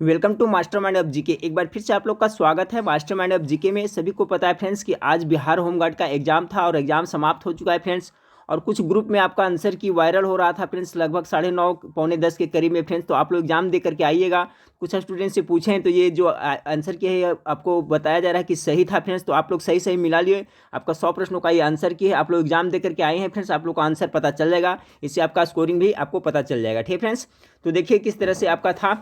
Welcome to mastermind of GK. एक बार फिर से आप लोग का स्वागत है मास्टरमाइंड ऑफ जीके में। सभी को पता है फ्रेंड्स कि आज बिहार होमगार्ड का एग्जाम था और एग्जाम समाप्त हो चुका है फ्रेंड्स। और कुछ ग्रुप में आपका आंसर की वायरल हो रहा था फ्रेंड्स, लगभग 9:30 पौने 10 के करीब में फ्रेंड्स। तो आप लोग एग्जाम दे करके आइएगा। कुछ स्टूडेंट से पूछे हैं तो ये जो आंसर की है आपको बताया जा रहा है कि सही था फ्रेंड्स। तो आप लोग सही सही मिला लिए। आपका 100 प्रश्नों का ये आंसर की है। आप लोग एग्जाम दे करके आए हैं फ्रेंड्स, आप लोग का आंसर पता चल जाएगा। इससे आपका स्कोरिंग भी आपको पता चल जाएगा। ठीक है फ्रेंड्स, तो देखिए किस तरह से आपका था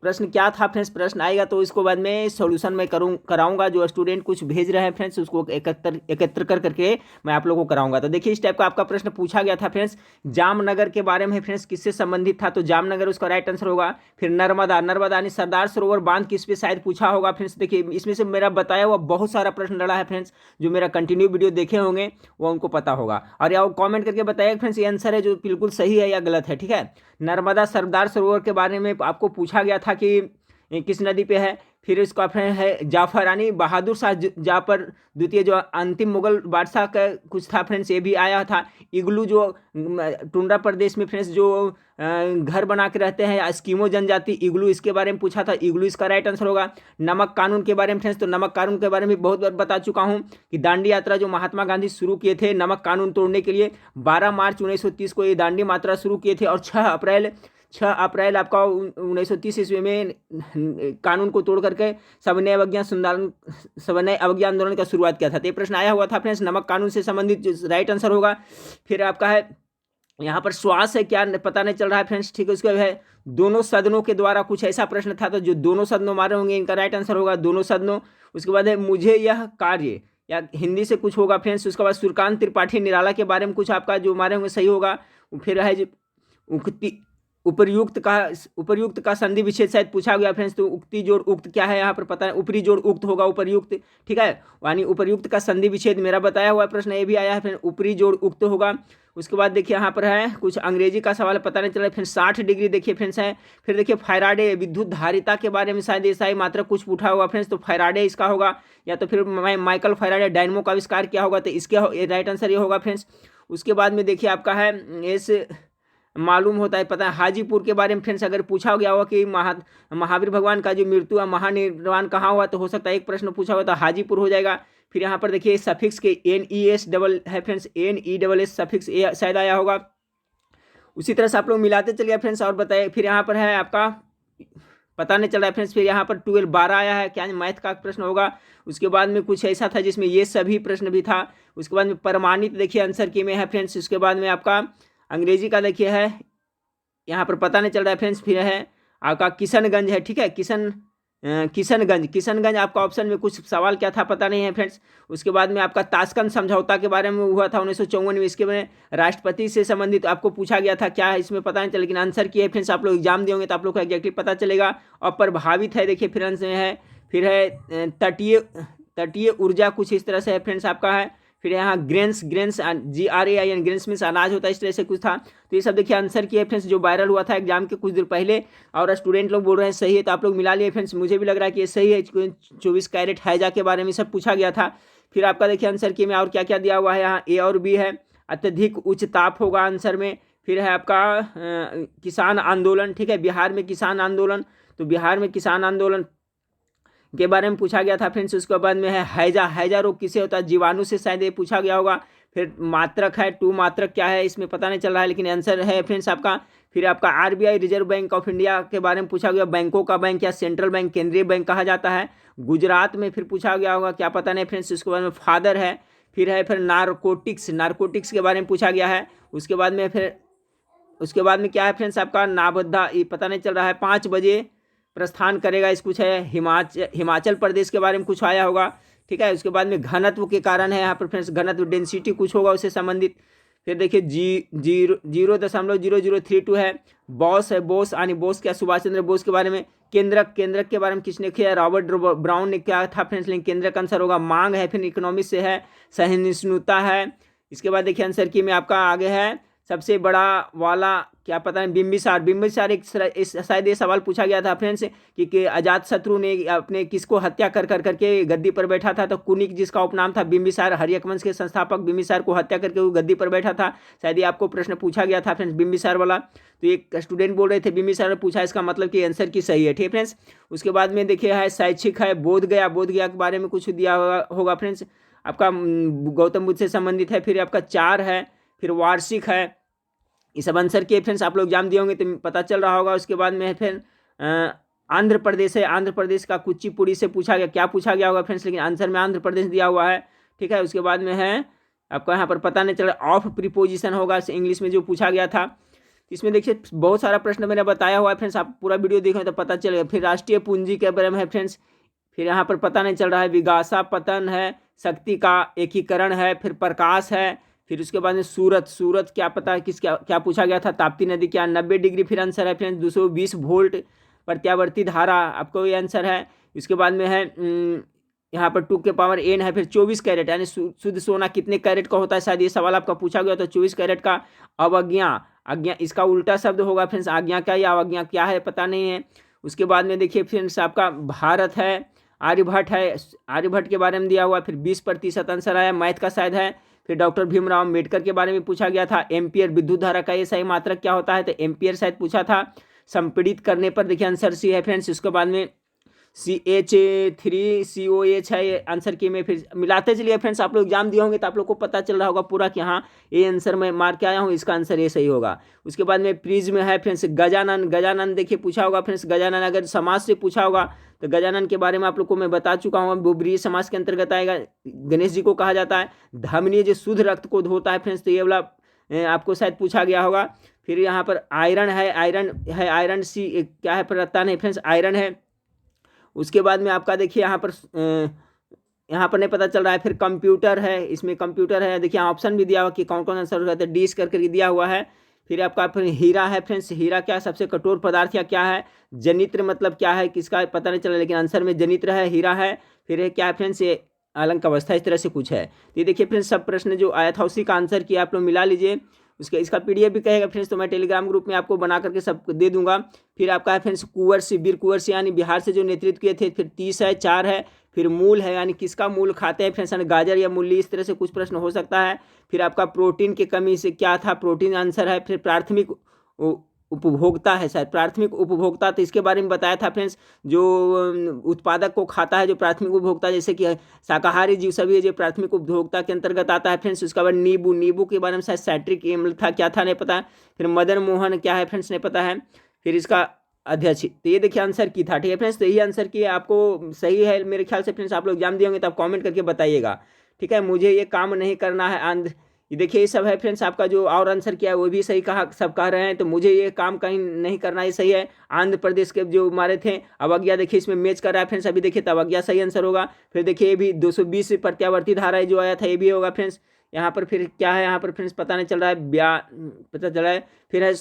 प्रश्न। क्या था फ्रेंड्स, प्रश्न आएगा तो इसको बाद में सॉल्यूशन मैं कराऊंगा। जो स्टूडेंट कुछ भेज रहे हैं फ्रेंड्स उसको एकत्र कर करके मैं आप लोगों को कराऊंगा। तो देखिए इस टाइप का आपका प्रश्न पूछा गया था फ्रेंड्स। जामनगर के बारे में फ्रेंड्स किससे संबंधित था, तो जामनगर उसका राइट आंसर होगा। फिर नर्मदा, नर्मदा यानी सरदार सरोवर बांध किस पे शायद पूछा होगा फ्रेंड्स। देखिए इसमें से मेरा बताया हुआ बहुत सारा प्रश्न लड़ा है फ्रेंड्स। जो मेरा कंटिन्यू वीडियो देखे होंगे वो उनको पता होगा। और या कॉमेंट करके बताइए फ्रेंड्स ये आंसर है जो बिल्कुल सही है या गलत है। ठीक है, नर्मदा सरदार सरोवर के बारे में आपको पूछा गया था कि ये किस नदी पे है। फिर इसका ऑप्शन है जाफरानी बहादुर शाह जाफर द्वितीय जो अंतिम मुगल बादशाह का कुछ था फ्रेंड्स, ये भी आया था। इग्लू जो टुंड्रा प्रदेश में फ्रेंड्स जो घर बना के रहते हैं एस्किमो जनजाति, इग्लू, इसके बारे में पूछा था। इग्लू इसका राइट आंसर होगा। नमक कानून के बारे में फ्रेंड्स, तो नमक कानून के बारे में बहुत बार बता चुका हूं कि दांडी यात्रा जो महात्मा गांधी शुरू किए थे नमक कानून तोड़ने के लिए, 12 मार्च 1930 को ये दांडी यात्रा शुरू किए थे। और 6 अप्रैल आपका 1930 ईस्वी में कानून को तोड़ करके सविनय अवज्ञा आंदोलन का शुरुआत किया था। तो ये प्रश्न आया हुआ था फ्रेंड्स, नमक कानून से संबंधित जो राइट आंसर होगा। फिर आपका है यहाँ पर श्वास है क्या पता नहीं चल रहा है फ्रेंड्स। ठीक है, उसके बाद है दोनों सदनों के द्वारा कुछ ऐसा प्रश्न था तो जो दोनों सदनों मारे होंगे इनका राइट आंसर होगा दोनों सदनों। उसके बाद है मुझे यह कार्य, या हिंदी से कुछ होगा फ्रेंड्स। उसके बाद सूर्यकांत त्रिपाठी निराला के बारे में कुछ आपका जो मारे होंगे सही होगा। फिर है जो उक्ति उपर्युक्त का संधि विच्छेद शायद पूछा गया फ्रेंड्स। तो उक्ति जोड़ उक्त क्या है यहाँ पर पता है, ऊपरी जोड़ उक्त होगा उपर्युक्त। ठीक है, यानी उपर्युक्त का संधि विच्छेद मेरा बताया हुआ प्रश्न ये भी आया है, फिर ऊपरी जोड़ उक्त होगा। उसके बाद देखिए यहाँ पर है कुछ अंग्रेजी का सवाल पता नहीं चला। फिर 60 डिग्री देखिए फ्रेंड्स है। फिर देखिए फैराडे विद्युत धारिता के बारे में शायद ऐसा ही मात्रा कुछ पूछा होगा फ्रेंड्स। तो फैराडे इसका होगा, या तो फिर माइकल फैराडे डायनमो का आविष्कार किया होगा, तो इसके राइट आंसर ये होगा फ्रेंड्स। उसके बाद में देखिए आपका है इस मालूम होता है पता है हाजीपुर के बारे में फ्रेंड्स। अगर पूछा गया होगा कि महावीर भगवान का जो मृत्यु है महानिर्वाण कहाँ हुआ, तो हो सकता है एक प्रश्न पूछा हुआ तो हाजीपुर हो जाएगा। फिर यहाँ पर देखिए सफिक्स के NES डबल है फ्रेंड्स, NESS सफिक्स शायद आया होगा। उसी तरह से आप लोग मिलाते चलिए फ्रेंड्स और बताइए। फिर यहाँ पर है आपका पता नहीं चल रहा है फ्रेंड्स। फिर यहाँ पर 12 आया है, क्या मैथ का प्रश्न होगा। उसके बाद में कुछ ऐसा था जिसमें ये सभी प्रश्न भी था। उसके बाद में प्रमाणित देखिए आंसर की में है फ्रेंड्स। उसके बाद में आपका अंग्रेजी का देखिए है यहाँ पर पता नहीं चल रहा है फ्रेंड्स। फिर है आपका किशनगंज है। ठीक है, किशनगंज आपका ऑप्शन में कुछ सवाल क्या था पता नहीं है फ्रेंड्स। उसके बाद में आपका ताशकंद समझौता के बारे में हुआ था 1954 में, इसके में राष्ट्रपति से संबंधित आपको पूछा गया था, क्या है इसमें पता नहीं चला, लेकिन आंसर की है फ्रेंड्स। आप लोग एग्जाम देंगे तो आप लोग को एग्जैक्टली पता चलेगा। और प्रभावित है देखिए फ्रेंड्स में है। फिर है तटीय ऊर्जा कुछ इस तरह से है फ्रेंड्स आपका है। फिर यहाँ ग्रेन्स GRAIN ग्रेन्स मीन्स अनाज होता है, इस तरह से कुछ था। तो ये सब देखिए आंसर किए फ्रेंड्स जो वायरल हुआ था एग्जाम के कुछ देर पहले। और स्टूडेंट लोग बोल रहे हैं सही है, तो आप लोग मिला लिए फ्रेंड्स। मुझे भी लग रहा है कि ये सही है। 24 कैरेट हैजा के बारे में सब पूछा गया था। फिर आपका देखिए आंसर की में और क्या क्या दिया हुआ है, यहाँ A और B है। अत्यधिक उच्च ताप होगा आंसर में। फिर है आपका किसान आंदोलन। ठीक है, बिहार में किसान आंदोलन, तो बिहार में किसान आंदोलन के बारे में पूछा गया था फ्रेंड्स। उसके बाद में है हैजा रोग किसे होता है, जीवाणु से शायद ये पूछा गया होगा। फिर मात्रक है, 2 मात्रक क्या है इसमें पता नहीं चल रहा है, लेकिन आंसर है फ्रेंड्स आपका। फिर आपका RBI reserve bank of India के बारे में पूछा गया, बैंकों का बैंक या सेंट्रल बैंक केंद्रीय बैंक कहा जाता है। गुजरात में फिर पूछा गया होगा, क्या पता नहीं फ्रेंड्स। उसके बाद में फादर है। फिर नारकोटिक्स के बारे में पूछा गया है। उसके बाद में क्या है फ्रेंड्स आपका नाबद्धा, ये पता नहीं चल रहा है, 5 बजे प्रस्थान करेगा इस कुछ है। हिमाचल प्रदेश के बारे में कुछ आया होगा। ठीक है, उसके बाद में घनत्व के कारण है यहाँ पर फ्रेंड्स, घनत्व डेंसिटी कुछ होगा उससे संबंधित। फिर देखिए 0.0032 है। बॉस है, बोस यानी बोस क्या, सुभाष चंद्र बोस के बारे में। केंद्रक के बारे में किसने किया, रॉबर्ट ब्राउन ने क्या था फ्रेंड्स, लेकिन केंद्रक आंसर होगा। मांग है, फिर इकोनॉमिक्स से है। सहिष्णुता है। इसके बाद देखिए आंसर की में आपका आगे है सबसे बड़ा वाला क्या पता नहीं, बिंबिसार। बिंबिसार एक शायद ये सवाल पूछा गया था फ्रेंड्स कि अजात शत्रु ने अपने किसको हत्या कर कर करके गद्दी पर बैठा था, तो कुनिक जिसका उपनाम था बिंबिसार, हर्यक वंश के संस्थापक बिंबिसार को हत्या करके वो गद्दी पर बैठा था। शायद ये आपको प्रश्न पूछा गया था फ्रेंड्स बिंबिसार वाला। तो एक स्टूडेंट बोल रहे थे बिंबिसार ने पूछा, इसका मतलब कि आंसर की सही है। ठीक है फ्रेंड्स। उसके बाद में देखिए है शैक्षिक है बोध गया। बोध गया के बारे में कुछ दिया होगा फ्रेंड्स, आपका गौतम बुद्ध से संबंधित है। फिर आपका 4 है, फिर वार्षिक है। ये सब आंसर किए फ्रेंड्स, आप लोग एग्जाम दिए होंगे तो पता चल रहा होगा। उसके बाद में है फिर आंध्र प्रदेश है। आंध्र प्रदेश का कुचिपुड़ी से पूछा गया, क्या पूछा गया होगा फ्रेंड्स, लेकिन आंसर में आंध्र प्रदेश दिया हुआ है। ठीक है। उसके बाद में है आपको यहाँ पर पता नहीं चल रहा, ऑफ प्रीपोजिशन होगा इंग्लिश में जो पूछा गया था। इसमें देखिए बहुत सारा प्रश्न मैंने बताया हुआ है फ्रेंड्स, आप पूरा वीडियो देखें तो पता चलेगा। फिर राष्ट्रीय पूंजी के बारे में है फ्रेंड्स। फिर यहाँ पर पता नहीं चल रहा है, विगासा पतन है, शक्ति का एकीकरण है, फिर प्रकाश है। फिर उसके बाद में सूरत क्या पता किस क्या पूछा गया था, ताप्ती नदी क्या 90 डिग्री। फिर आंसर है फ्रेंड्स 220 वोल्ट प्रत्यावर्ती धारा, आपको ये आंसर है। इसके बाद में है यहाँ पर 2 के पावर n है। फिर 24 कैरेट यानी शुद्ध सोना कितने कैरेट का होता है, शायद ये सवाल आपका पूछा गया। तो 24 कैरेट का अवज्ञा इसका उल्टा शब्द होगा फ्रेंड्स, आज्ञा क्या या अवज्ञा क्या है पता नहीं है। उसके बाद में देखिए फ्रेंड्स आपका भारत है, आर्यभट्ट है। आर्यभट्ट के बारे में दिया हुआ, फिर 20% आंसर आया, मैथ का शायद है। फिर डॉक्टर भीमराव अम्बेडकर के बारे में पूछा गया था, एम्पियर विद्युत धारा का ये सही मात्रक क्या होता है, तो एम्पियर शायद पूछा था। संपीड़ित करने पर देखिए आंसर सी है फ्रेंड्स। उसके बाद में CH3COH है ये आंसर की। में फिर मिलाते चलिए फ्रेंड्स, आप लोग एग्जाम दिए होंगे तो आप लोग को पता चल रहा होगा पूरा कि हाँ ये आंसर मैं मार के आया हूँ, इसका आंसर ये सही होगा। उसके बाद में प्रिज्म है फ्रेंड्स। गजानन देखिए पूछा होगा फ्रेंड्स, गजानन अगर समाज से पूछा होगा तो गजानन के बारे में आप लोग को मैं बता चुका हूँ, वो ब्रीहि समाज के अंतर्गत आएगा। गणेश जी को कहा जाता है धमनी, जो शुद्ध रक्त को धोता है फ्रेंड्स, तो ये वाला आपको शायद पूछा गया होगा। फिर यहाँ पर आयरन है, आयरन सी क्या है, रत्ता नहीं फ्रेंड्स, आयरन है। उसके बाद में आपका देखिए यहाँ पर नहीं पता चल रहा है। फिर कंप्यूटर है, इसमें कंप्यूटर है, देखिए ऑप्शन भी दिया हुआ कि कौन कौन आंसर होगा, तो डी करके दिया हुआ है। फिर आपका फिर हीरा है फ्रेंड्स। हीरा क्या सबसे कठोर पदार्थ या क्या है, जनित्र मतलब क्या है किसका पता नहीं चला, लेकिन आंसर में जनित्र है, हीरा है। फिर क्या है फ्रेंड्स, ये अलंक अवस्था, इस तरह से कुछ है। ये देखिए फ्रेंड्स सब प्रश्न जो आया था उसी का आंसर किया, आप लोग मिला लीजिए। उसका इसका PDF भी कहेगा फ्रेंड्स, तो मैं टेलीग्राम ग्रुप में आपको बना करके सब दे दूंगा। फिर आपका है फ्रेंड्स वीर कुंवर सिंह यानी बिहार से जो नेतृत्व किए थे। फिर 30 है, 4 है। फिर मूल है यानी किसका मूल खाते हैं फ्रेंड्स, यानी गाजर या मूली, इस तरह से कुछ प्रश्न हो सकता है। फिर आपका प्रोटीन की कमी से क्या था, प्रोटीन आंसर है। फिर प्राथमिक उपभोक्ता है, शायद प्राथमिक उपभोक्ता, तो इसके बारे में बताया था फ्रेंड्स, जो उत्पादक को खाता है जो प्राथमिक उपभोक्ता, जैसे कि शाकाहारी जीव सभी जो प्राथमिक उपभोक्ता के अंतर्गत आता है फ्रेंड्स। उसके बाद नींबू के बारे में शायद साइट्रिक एसिड था, क्या था नहीं पता। फिर मदन मोहन क्या है फ्रेंड्स नहीं पता है। फिर इसका अध्यक्ष, तो ये देखिए आंसर की था। ठीक है फ्रेंड्स, तो यही आंसर की आपको सही है मेरे ख्याल से फ्रेंड्स। आप लोग एग्जाम दिए होंगे तो आप कॉमेंट करके बताइएगा। ठीक है, मुझे ये काम नहीं करना है ये देखिए ये सब है फ्रेंड्स, आपका जो और आंसर किया है वो भी सही कहा, सब कह रहे हैं। तो मुझे ये काम कहीं नहीं करना, ये सही है। आंध्र प्रदेश के जो मारे थे अवज्ञा, देखिए इसमें मैच कर रहा है फ्रेंड्स, अभी देखिए तो अवज्ञा सही आंसर होगा। फिर देखिए ये भी 220 प्रत्यावर्ती धारा जो आया था ये भी होगा फ्रेंड्स। यहाँ पर फिर क्या है, यहाँ पर फ्रेंड्स पता नहीं चल रहा है, पता चला है। फिर है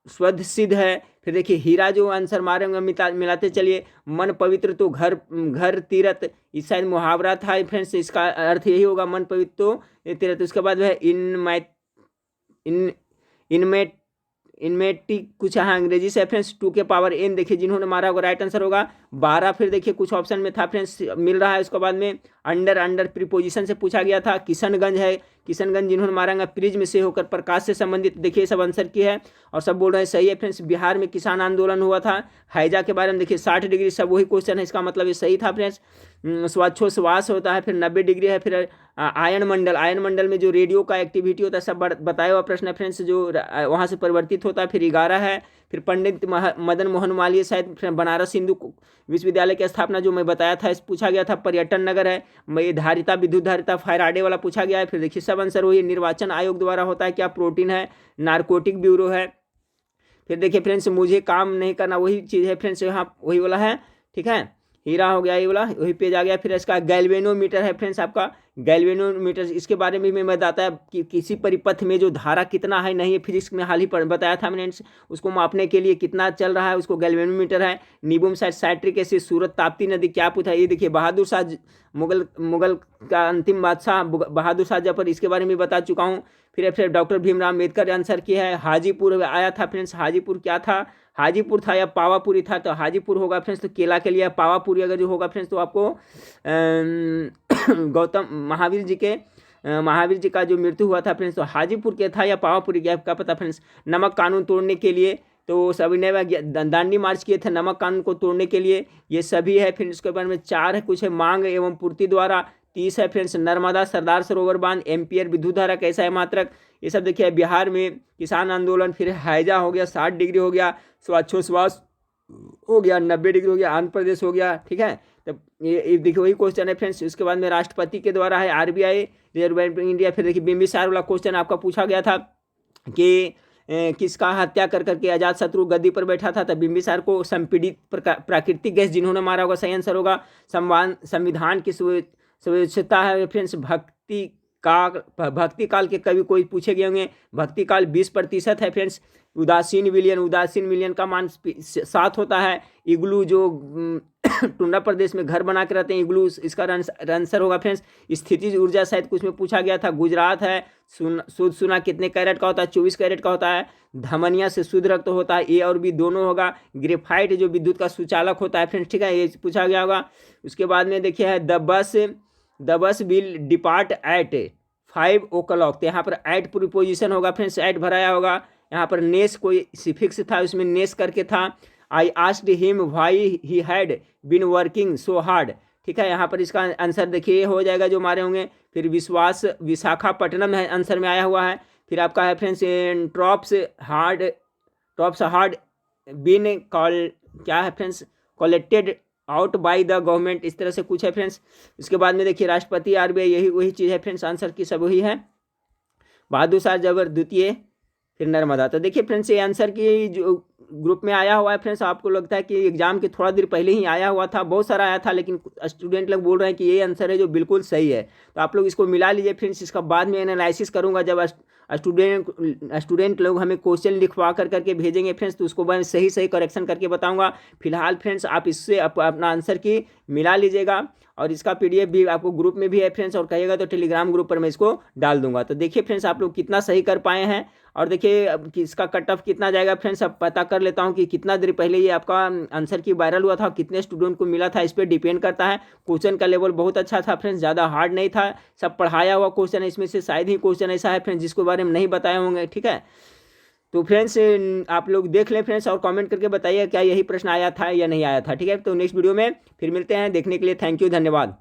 स्वध सिद्ध है। फिर देखिए हीरा जो आंसर मारेंगे मिलाते चलिए। मन पवित्र तो घर तीरथ, इस शायद मुहावरा था फ्रेंड्स, इसका अर्थ यही होगा मन पवित्र तो तीरथ। उसके बाद है इनमेटिक कुछ है अंग्रेजी से फ्रेंड्स, 2 के पावर n देखिए जिन्होंने मारा होगा राइट आंसर होगा 12। फिर देखिए कुछ ऑप्शन में था फ्रेंड्स मिल रहा है। उसके बाद में अंडर प्रीपोजिशन से पूछा गया था। किशनगंज है, किशनगंज जिन्होंने मारा प्रिज्म से होकर प्रकाश से संबंधित, देखिए सब आंसर की है और सब बोल रहे हैं सही है फ्रेंड्स। बिहार में किसान आंदोलन हुआ था। हैजा के बारे में देखिए 60 डिग्री, सब वही क्वेश्चन है, इसका मतलब ये सही था फ्रेंड्स। श्वासोच्छ्वास होता है, फिर 90 डिग्री है। फिर आयन मंडल में जो रेडियो का एक्टिविटी होता है सब बताया हुआ प्रश्न है फ्रेंड्स, जो वहाँ से परिवर्तित होता है। फिर 11 है। फिर पंडित मदन मोहन मालवीय शायद बनारस हिंदू विश्वविद्यालय की स्थापना जो मैं बताया था इस पूछा गया था। पर्यटन नगर है। ये धारिता विद्युत धारिता फायराडे वाला पूछा गया है। फिर देखिए सब आंसर वही, निर्वाचन आयोग द्वारा होता है क्या, प्रोटीन है। नारकोटिक ब्यूरो है। फिर देखिए फ्रेंड्स मुझे काम नहीं करना, वही चीज़ है फ्रेंड्स, यहाँ वही वाला है। ठीक है, हीरा हो गया ये वाला, वही पेज आ गया। फिर इसका गैल्वेनोमीटर है फ्रेंड्स, आपका गैल्वेनोमीटर, इसके बारे में भी मैं बताता है कि किसी परिपथ में जो धारा कितना है नहीं है, फिजिक्स में हाल ही बताया था मैंने, उसको मापने के लिए कितना चल रहा है उसको गैल्वेनोमीटर है। नीबुम साइट्रिक एसिड, सूरत, ताप्ती नदी, क्या पूछा ये देखिए, बहादुर शाह मुगल का अंतिम बादशाह बहादुर शाह जफर, इसके बारे में बता चुका हूँ। फिर डॉक्टर भीमराव अम्बेडकर आंसर किया है। हाजीपुर आया था फ्रेंड्स, हाजीपुर क्या था, हाजीपुर था या पावापुरी था, तो हाजीपुर होगा फ्रेंड्स, तो केला के लिए पावापुरी अगर जो होगा फ्रेंड्स तो आपको गौतम महावीर जी का जो मृत्यु हुआ था फ्रेंड्स तो हाजीपुर के था या पावापुरी क्या पता फ्रेंड्स। नमक कानून तोड़ने के लिए तो सभी ने दांडी मार्च किए थे नमक कानून को तोड़ने के लिए, ये सभी है। फिर इसके बारे में 4 है, कुछ है मांग एवं पूर्ति द्वारा। 30 है फ्रेंड्स नर्मदा सरदार सरोवर बांध, एम्पियर विद्युत धारा कैसा है मात्रक, ये सब देखिए। बिहार में किसान आंदोलन, फिर हैजा हो गया 60 डिग्री हो गया, श्वासोच्छ्वास हो गया 90 डिग्री हो गया, आंध्र प्रदेश हो गया, ठीक है। तब ये देखिए वही क्वेश्चन है फ्रेंड्स। उसके बाद में राष्ट्रपति के द्वारा है RBI, reserve bank of India. फिर देखिए बिंबिसार वाला क्वेश्चन आपका पूछा गया था कि किसका हत्या कर करके अजात शत्रु गद्दी पर बैठा था, तब बिंबिसार को संपीड़ित प्राकृतिक गैस जिन्होंने मारा होगा, सही आंसर होगा। संविधान की स्वच्छता है फ्रेंड्स। भक्ति काल के कवि कोई पूछे गए होंगे, भक्ति काल 20% है फ्रेंड्स। उदासीन विलियन का मान 7 होता है। इग्लू जो टुंडा प्रदेश में घर बना के रहते हैं इग्लू, इसका आंसर होगा फ्रेंड्स स्थिति ऊर्जा, शायद कुछ में पूछा गया था। गुजरात है। शुद्ध सोना कितने कैरेट का होता है, 24 कैरेट का होता है। धमनिया से शुद्ध रक्त होता है, ए और बी दोनों होगा। ग्रेफाइट जो विद्युत का सुचालक होता है फ्रेंड्स, ठीक है, ये पूछा गया होगा। उसके बाद में देखिए है the bus will depart eight 5 o'clock, तो यहाँ पर एट प्रीपोजिशन होगा फ्रेंड्स, एट भराया होगा। यहाँ पर नेस कोई सिफिक्स था, उसमें नेस करके था। I asked him why he had been working so hard, ठीक है। यहाँ पर इसका आंसर देखिए हो जाएगा जो मारे होंगे। फिर विश्वास विशाखापट्टनम है आंसर में आया हुआ है। फिर आपका है friends troops hard been call, क्या है friends, collected out by the government, इस तरह से कुछ है फ्रेंड्स। उसके बाद में देखिए राष्ट्रपति आरबीआई, यही वही चीज़ है फ्रेंड्स, आंसर की सब वही है। बहादुर शाह जफर द्वितीय, फिर नर्मदा। तो देखिए फ्रेंड्स ये आंसर की जो ग्रुप में आया हुआ है फ्रेंड्स, आपको लगता है कि एग्जाम के थोड़ा देर पहले ही आया हुआ था, बहुत सारा आया था, लेकिन स्टूडेंट लोग बोल रहे हैं कि ये आंसर है जो बिल्कुल सही है। तो आप लोग इसको मिला लीजिए फ्रेंड्स, इसका बाद में एनालिसिस करूंगा जब स्टूडेंट लोग हमें क्वेश्चन लिखवा करके भेजेंगे फ्रेंड्स, तो उसको मैं सही करेक्शन करके बताऊंगा। फिलहाल फ्रेंड्स आप इससे अपना आंसर की मिला लीजिएगा, और इसका पीडीएफ भी आपको ग्रुप में भी है फ्रेंड्स, और कहिएगा तो टेलीग्राम ग्रुप पर मैं इसको डाल दूंगा। तो देखिए फ्रेंड्स आप लोग कितना सही कर पाए हैं, और देखिए अब इसका कट ऑफ कितना जाएगा फ्रेंड्स, अब पता कर लेता हूं कि कितना देर पहले ये आपका आंसर की वायरल हुआ था, कितने स्टूडेंट को मिला था, इस पर डिपेंड करता है। क्वेश्चन का लेवल बहुत अच्छा था फ्रेंड्स, ज़्यादा हार्ड नहीं था, सब पढ़ाया हुआ क्वेश्चन है, इसमें से शायद ही क्वेश्चन ऐसा है फ्रेंड्स जिसके बारे में नहीं बताए होंगे, ठीक है। तो फ्रेंड्स आप लोग देख लें फ्रेंड्स, और कमेंट करके बताइए क्या यही प्रश्न आया था या नहीं आया था, ठीक है। तो नेक्स्ट वीडियो में फिर मिलते हैं, देखने के लिए थैंक यू, धन्यवाद।